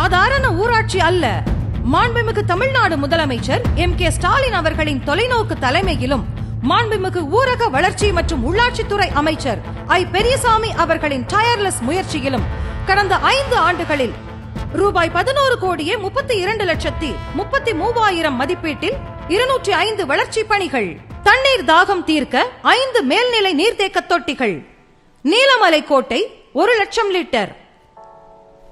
சாதாரண ஊராட்சி அல்ல. மாண்புமிகு தமிழ்நாடு முதலமைச்சர் M.K. ஸ்டாலின் அவர்களின் தொலைநோக்கு தலைமையிலும் மாண்புமிகு ஊரக வளர்ச்சி மற்றும் உள்ளாட்சித்துறை அமைச்சர் ஐ. பெரியசாமி அவர்களின் டயர்லெஸ் முயற்சியிலும் கடந்த 5 ஆண்டுகளில் ரூபாய் 11,32,33,000 மதிப்பீட்டில் 205 வளர்ச்சி பணிகள், தண்ணீர் தாகம் தீர்க்க 5 மேல்நிலை நீர்த்தேக்க தொட்டிகள், Neelamalai Kottai 1,00,000 litre,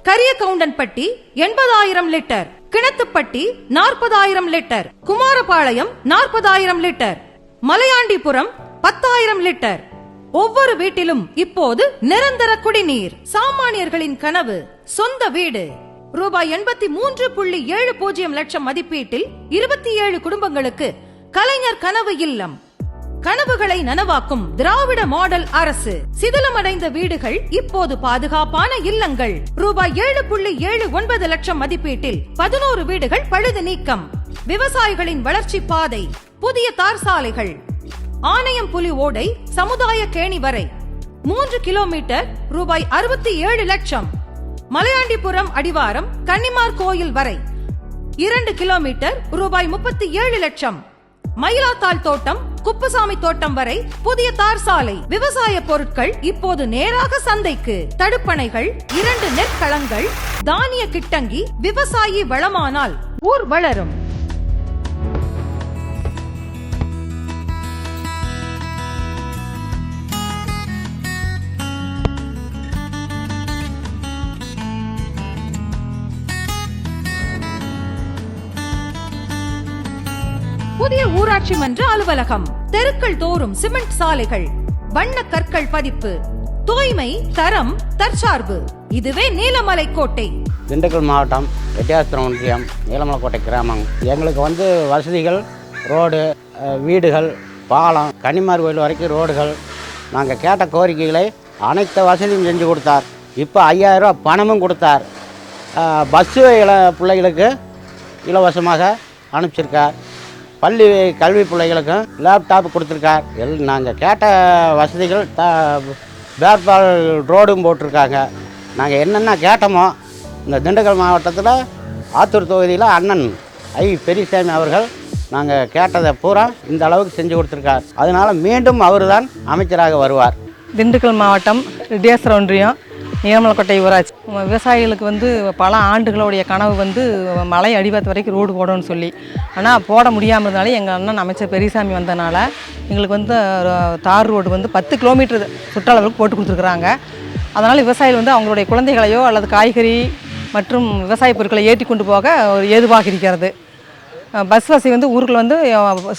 Kariyagoundanpatti 80,000 litre, Kinathupatti 40,000 litre, Kumarapalayam 40,000 litre, Malaiyandipuram 10,000 litre. ஒவ்வொரு வீட்டிலும் இப்போது நிரந்தர குடிநீர். சாமானியர்களின் கனவு சொந்த வீடு. ரூபாய் 83.70 லட்சம் மதிப்பீட்டில் 27 குடும்பங்களுக்கு கலைஞர் கனவு இல்லம். கனவுகளை நனவாக்கும் திராவிட மாடல் அரசு. சிதிலமடைந்த வீடுகள் இப்போது பாதுகாப்பான இல்லங்கள். ரூபாய் 7.79 லட்சம் மதிப்பீட்டில் 11 வீடுகள் பழுது நீக்கம். விவசாயிகளின் வளர்ச்சி பாதை. புதிய தார் சாலைகள். ஆணையம் புலி ஓடை சமுதாய கேணி வரை 3 கிலோமீட்டர் ரூபாய் 67 லட்சம். மலையாண்டிபுரம் அடிவாரம் கன்னிமார் கோயில் வரை 2 கிலோமீட்டர் ரூபாய் 37 லட்சம். மயிலாத்தாள் தோட்டம் குப்புசாமி தோட்டம் வரை புதிய தார் சாலை. விவசாய பொருட்கள் இப்போது நேராக சந்தைக்கு. தடுப்பணைகள், 2 நெற்களங்கள், தானிய கிட்டங்கி. விவசாயி வளமானால் ஊர் வளரும். புதிய ஊராட்சி மன்ற அலுவலகம். தெருக்கள் தோறும் சிமெண்ட் சாலைகள், வண்ண கற்கள் பதிப்பு. தூய்மை, தரம், தற்சார்பு. இதுவே நீலமலை கோட்டை. திண்டுக்கல் மாவட்டம் ரெட்டியாஸ்திரம் ஒன்றியம் நீலமலைக்கோட்டை கிராமம். எங்களுக்கு வசதிகள், ரோடு, வீடுகள், பாலம், கன்னிமார் கோயில் வரைக்கும் ரோடுகள். நாங்கள் கேட்ட கோரிக்கைகளை அனைத்து வசதியும் செஞ்சு கொடுத்தார். இப்போ 5,000 ரூபா பணமும் கொடுத்தார். பஸ்ஸு பிள்ளைகளுக்கு இலவசமாக அனுப்பிச்சிருக்கார். பள்ளி கல்வி பிள்ளைகளுக்கும் லேப்டாப் கொடுத்துருக்கார். நாங்கள் கேட்ட வசதிகள் பேர்பால் ரோடும் போட்டிருக்காங்க. நாங்கள் என்னென்ன கேட்டோமோ இந்த திண்டுக்கல் மாவட்டத்தில் ஆத்தூர் தொகுதியில் அண்ணன் ஐ. பெரியசாமி அவர்கள் நாங்கள் கேட்டதை பூரா இந்த அளவுக்கு செஞ்சு கொடுத்துருக்கார். அதனால் மீண்டும் அவர் தான் அமைச்சராக வருவார். திண்டுக்கல் மாவட்டம் ரெட்டியாஸ்திரம் ஒன்றியம் நீலமலைக்கோட்டை ஊராட்சி. விவசாயிகளுக்கு பல ஆண்டுகளுடைய கனவு மலை அடிவாரத்து வரைக்கும் ரோடு போடணும்னு சொல்லி. ஆனால் போட முடியாமல் இருந்தாலும் எங்கள் அண்ணன் அமைச்சர் பெரியசாமி வந்தனால எங்களுக்கு தார் ரோடு 10 கிலோமீட்டர் சுற்றளவுக்கு போட்டு கொடுத்துருக்குறாங்க. அதனால் விவசாயிகள் அவங்களுடைய குழந்தைகளையோ அல்லது காய்கறி மற்றும் விவசாய பொருட்களை ஏற்றி கொண்டு போக ஒரு ஏதுவாக இருக்கிறது. பஸ் வசதி ஊருக்குள்ள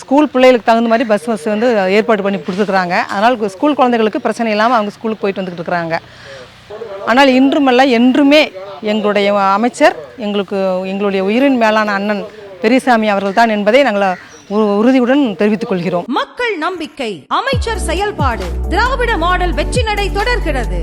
ஸ்கூல் பிள்ளைகளுக்கு தகுந்த மாதிரி பஸ் வசதி ஏற்பாடு பண்ணி கொடுத்துருக்குறாங்க. அதனால் ஸ்கூல் குழந்தைகளுக்கு பிரச்சனை இல்லாமல் அவங்க ஸ்கூலுக்கு போயிட்டு வந்துக்கிட்டு இருக்கிறாங்க. ஆனால் இன்றுமல்ல என்றுமே எங்களுடைய அமைச்சர் எங்களுடைய உயிரின் மேலான அண்ணன் பெரியசாமி அவர்கள் தான் என்பதை நாங்கள் உறுதியுடன் தெரிவித்துக் கொள்கிறோம். மக்கள் நம்பிக்கை, அமைச்சர் செயல்பாடு, திராவிட மாடல் வெற்றி நடை தொடர்கிறது.